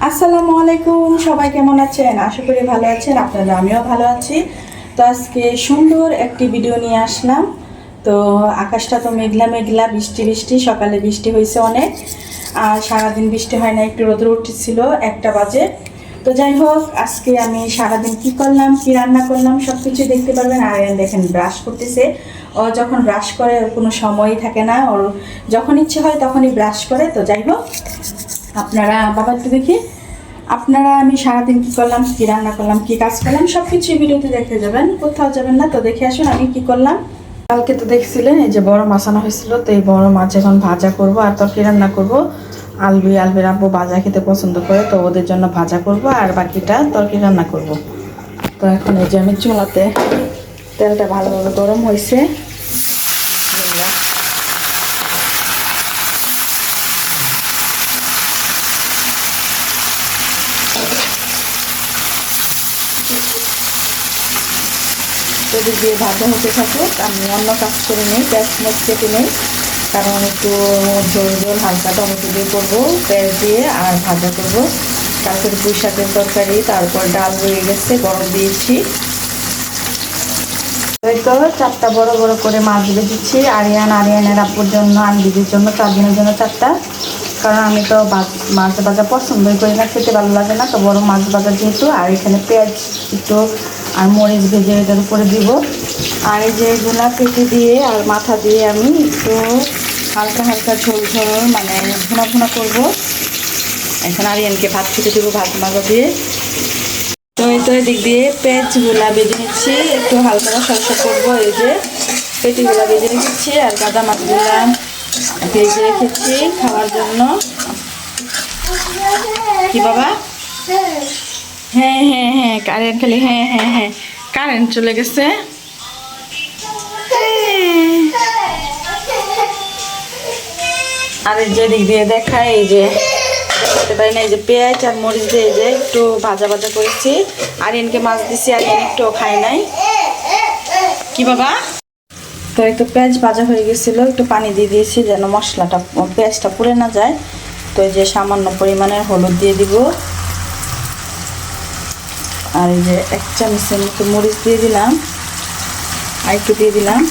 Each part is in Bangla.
আসসালামু আলাইকুম, সবাই কেমন আছেন? আশা করি ভালো আছেন আপনারা। আমিও ভালো আছি। তো আজকে সুন্দর একটি ভিডিও নিয়ে আসলাম। তো আকাশটা তো মেঘলা মেঘলা, বৃষ্টি বৃষ্টি, সকালে বৃষ্টি হয়েছে অনেক, আর সারাদিন বৃষ্টি হয় না, একটু রোদ উঠেছিল 1টা বাজে। তো যাই হোক, আজকে আমি সারাদিন কি করলাম, কি রান্না করলাম সব কিছু দেখতে পারবেন। আর দেখেন ব্রাশ করতেছে। ও যখন ব্রাশ করে ওর কোনো সময়ই থাকে না, ওর যখন ইচ্ছে হয় তখনই ব্রাশ করে। তো যাই হোক, আপনারা বাবা একটু দেখি, আপনারা আমি সারাদিন কী করলাম, কী রান্না করলাম, কী কাজ করলাম সব কিছুই ভিডিওতে দেখে যাবেন, কোথাও যাবেন না। তো দেখে আসুন আমি কি করলাম। কালকে তো দেখছিলেন এই যে বড় মাছ আনা হয়েছিল, তো এই বড় মাছ এখন ভাজা করব আর তরকারি রান্না করব। আলবির আব্বু ভাজা খেতে পছন্দ করে, তো ওদের জন্য ভাজা করব আর বাকিটা তরকারি রান্না করব। তো এখন এই যে আমি চুলাতে তেলটা ভালোভাবে গরম হয়েছে, এদিক দিয়ে ভাজা হতে থাকুক, আমি অন্য কাজ করে নিই, পেঁয়াজ কেটে নিই, কারণ একটু ঝোল ঝোল হালকা টমেটো দিয়ে করবো, পেঁয়াজ দিয়ে আর ভাজা করব। তারপরে পুঁই শাকের তরকারি, তারপর ডাল রয়ে গেছে, গরম দিয়েছি। তো 4টা বড় বড় করে মাছ ভেজেছি আরিয়ানের আব্বুর জন্য, দিদির জন্য, 4 দিনের জন্য 4টা। কারণ আমি তো মাছ ভাজা পছন্দই করি না, খেতে ভালো লাগে না, তো বড় মাছ ভাজা যেহেতু। আর এখানে পেঁয়াজ একটু আর মরিচ ভেজে এটার উপরে দিব। আর এই যে এগুলা কেটে দিয়ে আর মাথা দিয়ে আমি একটু হালকা হালকা ঝোল ঝোল মানে ভুনা ভুনা করবো। এখন আরিয়ানকে ভাত খেতে দেবো ভাত মাজা দিয়ে। তো এই তো এদিক দিয়ে পেঁয়াজগুলা ভেজে নিচ্ছি, একটু হালকা সরষা করবো। এই যে পেটিগুলা ভেজে নিচ্ছি আর কাদা মাছগুলা ভেজে রেখেছি খাওয়ার জন্য। কি বাবা? হ্যাঁ হ্যাঁ হ্যাঁ, কারেন্ট খালি, হ্যাঁ হ্যাঁ হ্যাঁ, কারেন্ট চলে গেছে। আর যে দিক দিয়ে দেখায়, এই যে দেখতে পারি না, এই যে পেঁয়াজ আর মরিচ দিয়ে যে একটু ভাজা ভাজা করেছি। আর এনকে মাছ দিছি, আর এন একটু খায় নাই। কি বাবা? তো এই তো পেঁয়াজ ভাজা হয়ে গেছিল, একটু পানি দিয়ে দিয়েছি যেন মশলাটা পেঁয়াজটা পুড়ে না যায়। তো এই যে সামান্য পরিমাণের হলুদ দিয়ে দিব, আর এই যে 1 চামচের মতো মরিচ দিয়ে দিলাম, আর একটু দিয়ে দিলাম।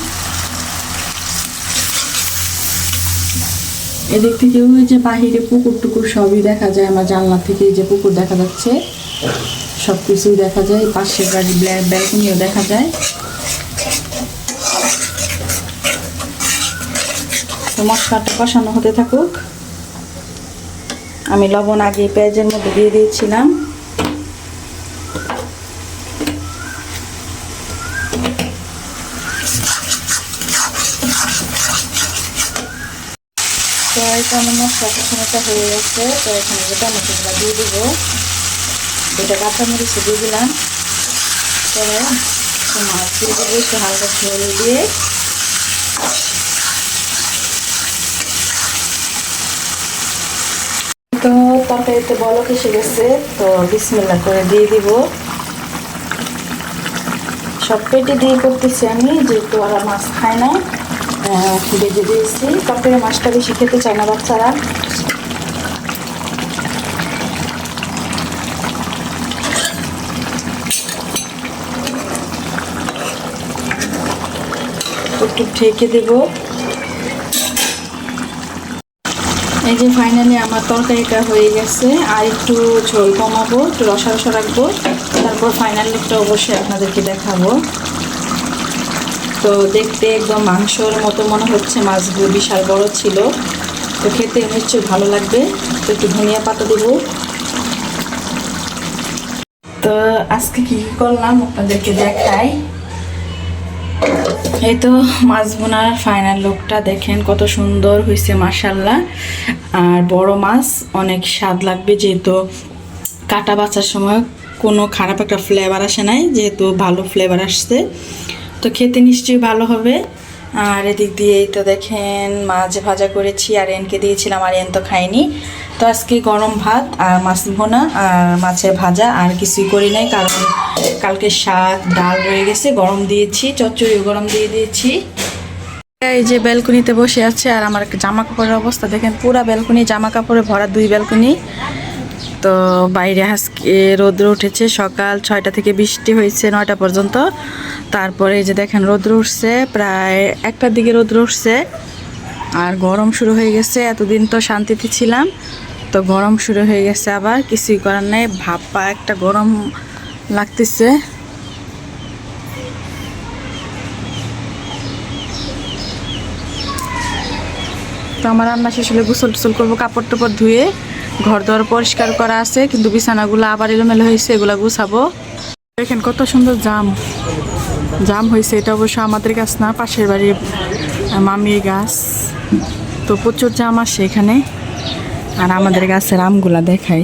এদিক থেকে ওই যে বাহিরে পুকুর টুকুর সবই দেখা যায়, আমার জানলা থেকে এই যে পুকুর দেখা যাচ্ছে, সব কিছুই দেখা যায়। পাশের বাড়ি ব্যালকনিও দেখা যায়। তো মশলাটা কষানো হতে থাকুক। আমি লবণ আগে পেঁয়াজের মধ্যে দিয়ে দিয়েছিলাম। তো এখানে মশলা কষানোটা হয়ে গেছে। তো এখানে যে টমেটোগুলো দিয়ে দেবো, এটা কাঁচামরিচ দিয়ে দিলাম। পরে মাছ দিয়ে দেবো একটু হালকা ঝোল দিয়ে। তো তরকারিতে বলক এসে গেছে, তো বিসমিল্লাহ করে দিয়ে দিব। সব পেটে দিয়ে করতেছি আমি, যেহেতু ওরা মাছ খায় না, ভেজে দিয়েছি। তরকারি মাছটা বেশি খেতে চায় না বাচ্চারা। একটু ঢেকে দেব। এই যে ফাইনালি আমার তরকারিটা হয়ে গেছে। আর একটু ঝোল কমাবো, একটু রসা রসা রাখবো, তারপর ফাইনাল লুকটা অবশ্যই আপনাদেরকে দেখাবো। তো দেখতে একদম মাংসর মতো মনে হচ্ছে, মাছগুলো বিশাল বড় ছিল। তো খেতে নিশ্চয়ই ভালো লাগবে। তো একটু ধনিয়া পাতা দেবো। তো আজকে কি করলাম আপনাদেরকে দেখাই। এই তো মাছ বোনার ফাইনাল লুকটা দেখেন, কত সুন্দর হয়েছে মাশাআল্লাহ। আর বড় মাছ অনেক স্বাদ লাগবে, যেহেতু কাটা বাছার সময় কোনো খারাপ একটা ফ্লেভার আসে নাই, যেহেতু ভালো ফ্লেভার আসছে। তো খেতে নিশ্চয়ই ভালো হবে। আর এদিক দিয়েই তো দেখেন মাছ ভাজা করেছি, আর এনকে দিয়েছিলাম, আর এন তো খাইনি। তো আজকে গরম ভাত আর মাছ ভোনা আর মাছের ভাজা, আর কিছুই করি নাই, কারণ কালকে শাক ডাল রয়ে গেছে, গরম দিয়েছি, চচ্চড়িও গরম দিয়ে দিয়েছি। এই যে ব্যালকনিতে বসে আছে, আর আমার জামা কাপড়ের অবস্থা দেখেন, পুরা ব্যালকনি জামা কাপড়ে ভরা, 2 ব্যালকনি। তো বাইরে আজকে রৌদ্র উঠেছে, সকাল 6টা থেকে বৃষ্টি হয়েছে 9টা পর্যন্ত। তারপরে এই যে দেখেন রৌদ্র উঠছে, প্রায় 1টার দিকে রৌদ্র উঠছে। আর গরম শুরু হয়ে গেছে, এতদিন তো শান্তিতে ছিলাম, তো গরম শুরু হয়ে গেছে আবার, কিছুই করার নেই, ভাপা একটা গরম লাগতেছে। তো আমার রান্না শেষ হলে গোসল টোসল করবো, কাপড় টাপড় ধুয়ে ঘর দর পরিষ্কার করা আছে, কিন্তু বিছানাগুলো আবার এলোমেলো হয়েছে, এগুলো গুছাবো। দেখেন কত সুন্দর জাম জাম হয়েছে, এটা অবশ্য আমাদের গাছ না, পাশের বাড়ির মামির গাছ। তো প্রচুর জাম আসে এখানে। আর আমাদের গাছের আমগুলা দেখাই,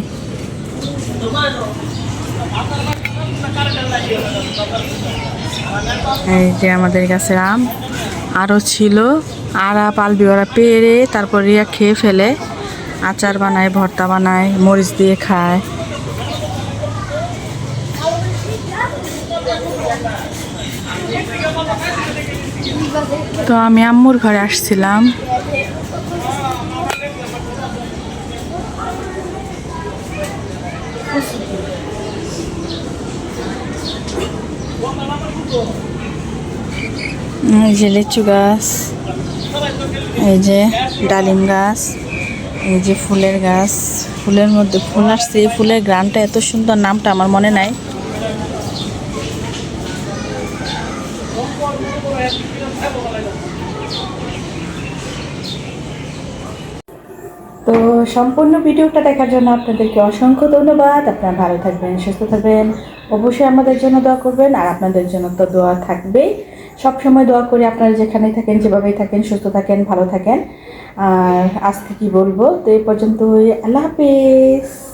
এই যে আমাদের গাছের আম আরও ছিল, আর পালবি ওরা পেরে, তারপর রিয়া খেয়ে ফেলে, আচার বানায়, ভর্তা বানায়, মরিচ দিয়ে খায়। তো আমি আম্মুর ঘরে আসছিলাম। এই যে লিচু গাছ, এই যে ডালিম গাছ, এই যে ফুলের গাছ, ফুলের মধ্যে ফুল আসছে, এই ফুলের গ্রানটা এত সুন্দর, নামটা আমার মনে নাই। তো সম্পূর্ণ ভিডিওটা দেখার জন্য আপনাদেরকে অসংখ্য ধন্যবাদ। আপনারা ভালো থাকবেন, সুস্থ থাকবেন, অবশ্যই আমাদের জন্য দোয়া করবেন। আর আপনাদের জন্য তো দোয়া থাকবেই, সবসময় দোয়া করি আপনারা যেখানেই থাকেন, যেভাবেই থাকেন, সুস্থ থাকেন, ভালো থাকেন। আর আজকে কি বলবো, তো এই পর্যন্তই। আল্লাহ হাফিজ।